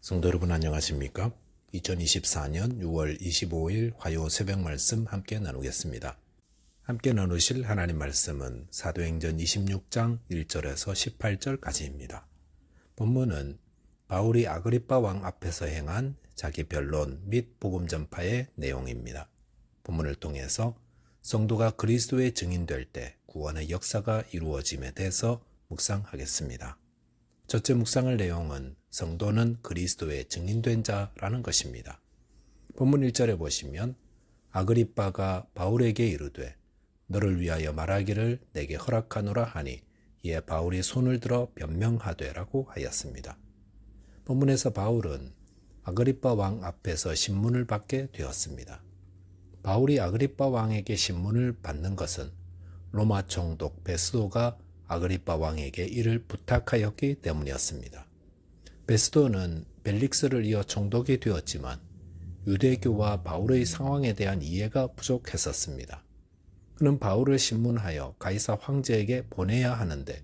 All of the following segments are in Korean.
성도 여러분 안녕하십니까? 2024년 6월 25일 화요 새벽 말씀 함께 나누겠습니다. 함께 나누실 하나님 말씀은 사도행전 26장 1절에서 18절까지입니다. 본문은 바울이 아그리빠 왕 앞에서 행한 자기 변론 및 복음 전파의 내용입니다. 본문을 통해서 성도가 그리스도의 증인될 때 구원의 역사가 이루어짐에 대해서 묵상하겠습니다. 첫째 묵상할 내용은 성도는 그리스도의 증인된 자라는 것입니다. 본문 1절에 보시면 아그리빠가 바울에게 이르되 너를 위하여 말하기를 내게 허락하노라 하니 이에 바울이 손을 들어 변명하되라고 하였습니다. 본문에서 바울은 아그리빠 왕 앞에서 신문을 받게 되었습니다. 바울이 아그리빠 왕에게 신문을 받는 것은 로마 총독 베스도가 아그리빠 왕에게 이를 부탁하였기 때문이었습니다. 베스도는 벨릭스를 이어 총독이 되었지만 유대교와 바울의 상황에 대한 이해가 부족했었습니다. 그는 바울을 신문하여 가이사 황제에게 보내야 하는데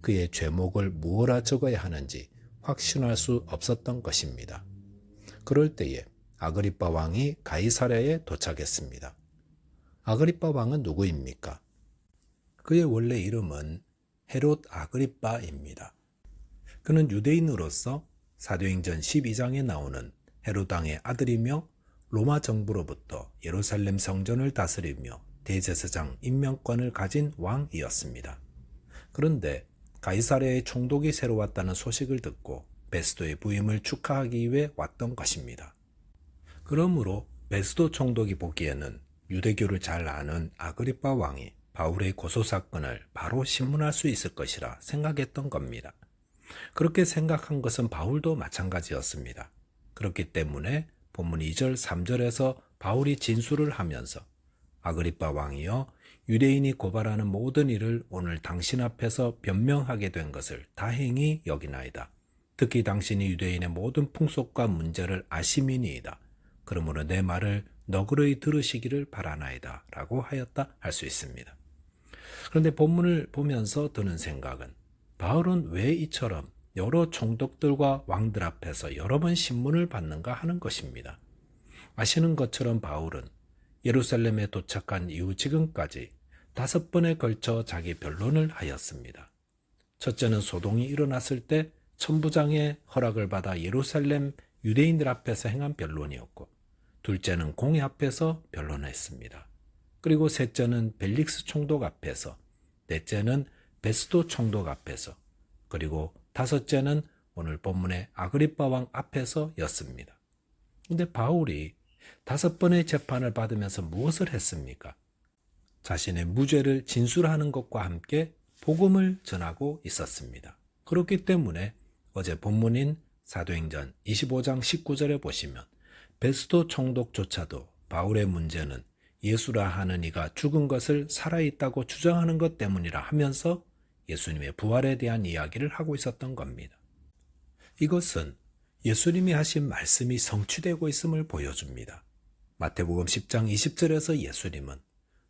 그의 죄목을 무엇라 적어야 하는지 확신할 수 없었던 것입니다. 그럴 때에 아그리빠 왕이 가이사랴에 도착했습니다. 아그리빠 왕은 누구입니까? 그의 원래 이름은 헤롯 아그리빠입니다. 그는 유대인으로서 사도행전 12장에 나오는 헤롯 왕의 아들이며 로마 정부로부터 예루살렘 성전을 다스리며 대제사장 임명권을 가진 왕이었습니다. 그런데 가이사랴의 총독이 새로 왔다는 소식을 듣고 베스도의 부임을 축하하기 위해 왔던 것입니다. 그러므로 베스도 총독이 보기에는 유대교를 잘 아는 아그리빠 왕이 바울의 고소사건을 바로 신문할 수 있을 것이라 생각했던 겁니다. 그렇게 생각한 것은 바울도 마찬가지였습니다. 그렇기 때문에 본문 2절, 3절에서 바울이 진술을 하면서 아그리빠 왕이여 유대인이 고발하는 모든 일을 오늘 당신 앞에서 변명하게 된 것을 다행히 여기나이다. 특히 당신이 유대인의 모든 풍속과 문제를 아심이니이다. 그러므로 내 말을 너그러이 들으시기를 바라나이다 라고 하였다 할 수 있습니다. 그런데 본문을 보면서 드는 생각은 바울은 왜 이처럼 여러 총독들과 왕들 앞에서 여러 번 신문을 받는가 하는 것입니다. 아시는 것처럼 바울은 예루살렘에 도착한 이후 지금까지 5번에 걸쳐 자기 변론을 하였습니다. 첫째는 소동이 일어났을 때 천부장의 허락을 받아 예루살렘 유대인들 앞에서 행한 변론이었고, 둘째는 공회 앞에서 변론했습니다. 그리고 셋째는 벨릭스 총독 앞에서, 넷째는 베스도 총독 앞에서, 그리고 다섯째는 오늘 본문의 아그리빠 왕 앞에서였습니다. 그런데 바울이 5번의 재판을 받으면서 무엇을 했습니까? 자신의 무죄를 진술하는 것과 함께 복음을 전하고 있었습니다. 그렇기 때문에 어제 본문인 사도행전 25장 19절에 보시면 베스도 총독조차도 바울의 문제는 예수라 하는 이가 죽은 것을 살아있다고 주장하는 것 때문이라 하면서 예수님의 부활에 대한 이야기를 하고 있었던 겁니다. 이것은 예수님이 하신 말씀이 성취되고 있음을 보여줍니다. 마태복음 10장 20절에서 예수님은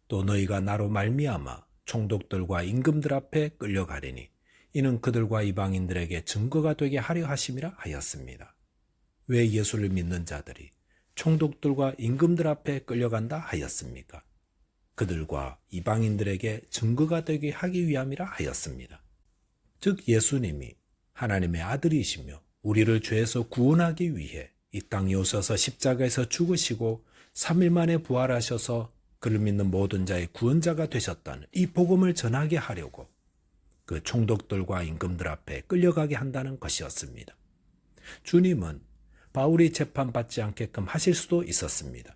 또 너희가 나로 말미암아 총독들과 임금들 앞에 끌려가리니 이는 그들과 이방인들에게 증거가 되게 하려 하심이라 하였습니다. 왜 예수를 믿는 자들이 총독들과 임금들 앞에 끌려간다 하였습니까? 그들과 이방인들에게 증거가 되게 하기 위함이라 하였습니다. 즉 예수님이 하나님의 아들이시며 우리를 죄에서 구원하기 위해 이 땅에 오셔서 십자가에서 죽으시고 3일 만에 부활하셔서 그를 믿는 모든 자의 구원자가 되셨다는 이 복음을 전하게 하려고 그 총독들과 임금들 앞에 끌려가게 한다는 것이었습니다. 주님은 바울이 재판받지 않게끔 하실 수도 있었습니다.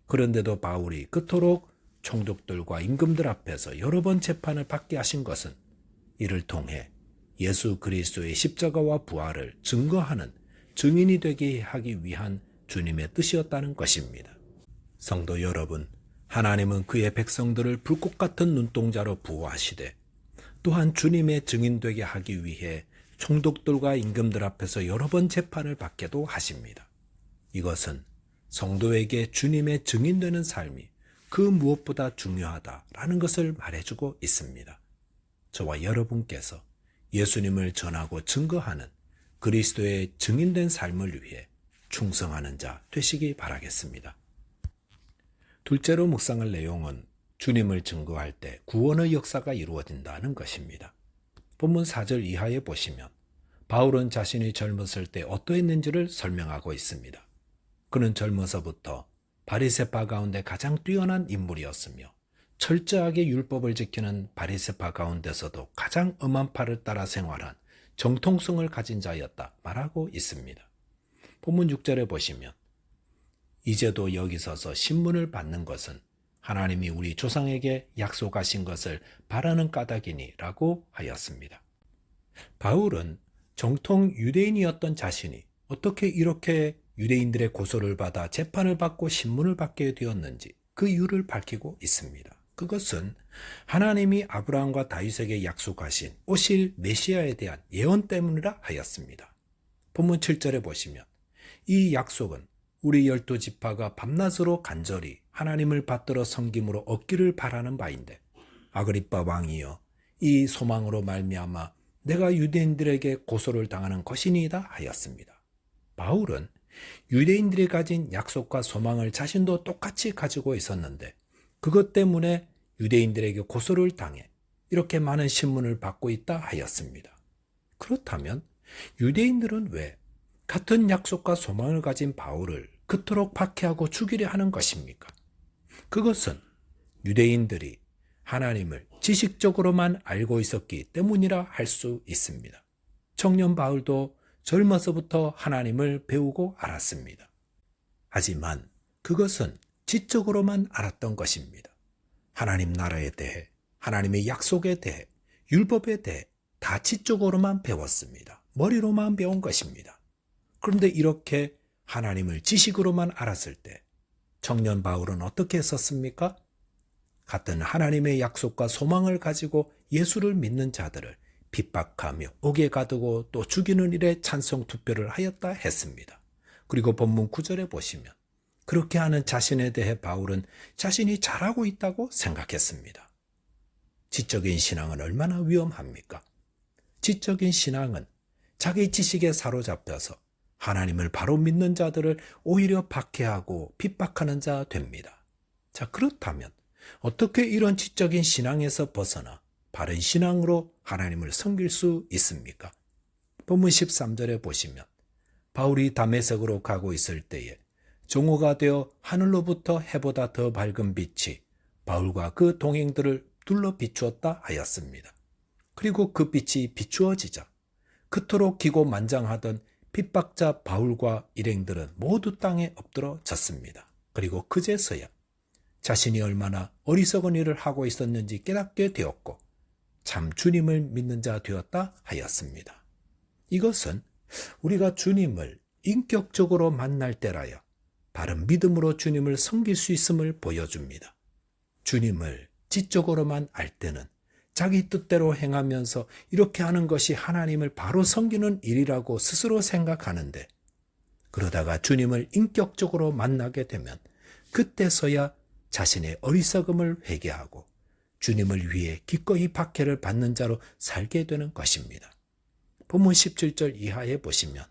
그런데도 바울이 그토록 총독들과 임금들 앞에서 여러 번 재판을 받게 하신 것은 이를 통해 예수 그리스도의 십자가와 부활을 증거하는 증인이 되게 하기 위한 주님의 뜻이었다는 것입니다. 성도 여러분, 하나님은 그의 백성들을 불꽃 같은 눈동자로 보호하시되 또한 주님의 증인 되게 하기 위해 총독들과 임금들 앞에서 여러 번 재판을 받게도 하십니다. 이것은 성도에게 주님의 증인되는 삶이 그 무엇보다 중요하다라는 것을 말해주고 있습니다. 저와 여러분께서 예수님을 전하고 증거하는 그리스도의 증인된 삶을 위해 충성하는 자 되시기 바라겠습니다. 둘째로 묵상할 내용은 주님을 증거할 때 구원의 역사가 이루어진다는 것입니다. 본문 4절 이하에 보시면 바울은 자신이 젊었을 때 어떠했는지를 설명하고 있습니다. 그는 젊어서부터 바리새파 가운데 가장 뛰어난 인물이었으며 철저하게 율법을 지키는 바리새파 가운데서도 가장 엄한 파를 따라 생활한 정통성을 가진 자였다 말하고 있습니다. 본문 6절에 보시면 이제도 여기 서서 신문을 받는 것은 하나님이 우리 조상에게 약속하신 것을 바라는 까닭이니 라고 하였습니다. 바울은 정통 유대인이었던 자신이 어떻게 이렇게 유대인들의 고소를 받아 재판을 받고 신문을 받게 되었는지 그 이유를 밝히고 있습니다. 그것은 하나님이 아브라함과 다윗에게 약속하신 오실 메시아에 대한 예언 때문이라 하였습니다. 본문 7절에 보시면 이 약속은 우리 12지파가 밤낮으로 간절히 하나님을 받들어 섬김으로 얻기를 바라는 바인데 아그리빠 왕이여 이 소망으로 말미암아 내가 유대인들에게 고소를 당하는 것이니이다 하였습니다. 바울은 유대인들이 가진 약속과 소망을 자신도 똑같이 가지고 있었는데 그것 때문에 유대인들에게 고소를 당해 이렇게 많은 신문을 받고 있다 하였습니다. 그렇다면 유대인들은 왜 같은 약속과 소망을 가진 바울을 그토록 박해하고 죽이려 하는 것입니까? 그것은 유대인들이 하나님을 지식적으로만 알고 있었기 때문이라 할 수 있습니다. 청년 바울도 젊어서부터 하나님을 배우고 알았습니다. 하지만 그것은 지적으로만 알았던 것입니다. 하나님 나라에 대해, 하나님의 약속에 대해, 율법에 대해 다 지적으로만 배웠습니다. 머리로만 배운 것입니다. 그런데 이렇게 하나님을 지식으로만 알았을 때 청년 바울은 어떻게 했었습니까? 같은 하나님의 약속과 소망을 가지고 예수를 믿는 자들을 핍박하며 옥에 가두고 또 죽이는 일에 찬성 투표를 하였다 했습니다. 그리고 본문 9절에 보시면 그렇게 하는 자신에 대해 바울은 자신이 잘하고 있다고 생각했습니다. 지적인 신앙은 얼마나 위험합니까? 지적인 신앙은 자기 지식에 사로잡혀서 하나님을 바로 믿는 자들을 오히려 박해하고 핍박하는 자 됩니다. 자, 그렇다면 어떻게 이런 지적인 신앙에서 벗어나 바른 신앙으로 하나님을 섬길 수 있습니까? 본문 13절에 보시면 바울이 다메섹으로 가고 있을 때에 종호가 되어 하늘로부터 해보다 더 밝은 빛이 바울과 그 동행들을 둘러 비추었다 하였습니다. 그리고 그 빛이 비추어지자 그토록 기고만장하던 핍박자 바울과 일행들은 모두 땅에 엎드러 졌습니다. 그리고 그제서야 자신이 얼마나 어리석은 일을 하고 있었는지 깨닫게 되었고 참 주님을 믿는 자 되었다 하였습니다. 이것은 우리가 주님을 인격적으로 만날 때라야 바른 믿음으로 주님을 섬길 수 있음을 보여줍니다. 주님을 지적으로만 알 때는 자기 뜻대로 행하면서 이렇게 하는 것이 하나님을 바로 섬기는 일이라고 스스로 생각하는데 그러다가 주님을 인격적으로 만나게 되면 그때서야 자신의 어리석음을 회개하고 주님을 위해 기꺼이 박해를 받는 자로 살게 되는 것입니다. 본문 17절 이하에 보시면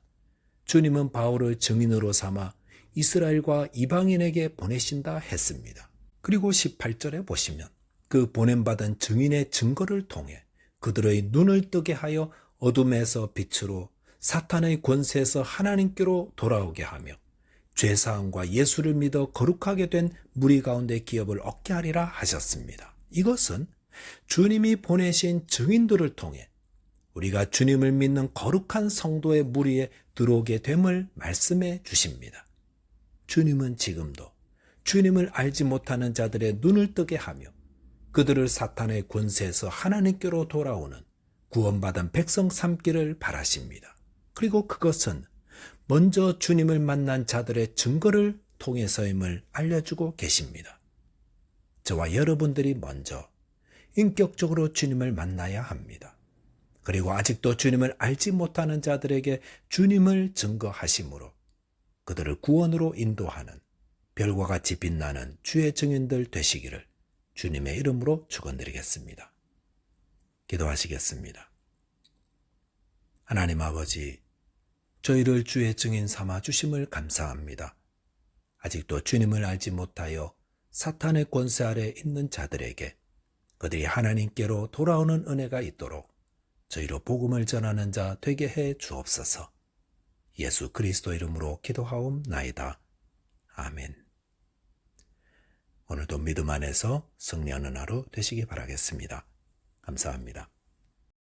주님은 바울을 증인으로 삼아 이스라엘과 이방인에게 보내신다 했습니다. 그리고 18절에 보시면 그 보냄받은 증인의 증거를 통해 그들의 눈을 뜨게 하여 어둠에서 빛으로 사탄의 권세에서 하나님께로 돌아오게 하며 죄사함과 예수를 믿어 거룩하게 된 무리 가운데 기업을 얻게 하리라 하셨습니다. 이것은 주님이 보내신 증인들을 통해 우리가 주님을 믿는 거룩한 성도의 무리에 들어오게 됨을 말씀해 주십니다. 주님은 지금도 주님을 알지 못하는 자들의 눈을 뜨게 하며 그들을 사탄의 권세에서 하나님께로 돌아오는 구원받은 백성 삼기를 바라십니다. 그리고 그것은 먼저 주님을 만난 자들의 증거를 통해서임을 알려주고 계십니다. 저와 여러분들이 먼저 인격적으로 주님을 만나야 합니다. 그리고 아직도 주님을 알지 못하는 자들에게 주님을 증거하심으로 그들을 구원으로 인도하는 별과 같이 빛나는 주의 증인들 되시기를 주님의 이름으로 축원드리겠습니다. 기도하시겠습니다. 하나님 아버지, 저희를 주의 증인 삼아 주심을 감사합니다. 아직도 주님을 알지 못하여 사탄의 권세 아래 있는 자들에게 그들이 하나님께로 돌아오는 은혜가 있도록 저희로 복음을 전하는 자 되게 해 주옵소서. 예수 그리스도 이름으로 기도하옵나이다. 아멘. 오늘도 믿음 안에서 승리하는 하루 되시기 바라겠습니다. 감사합니다.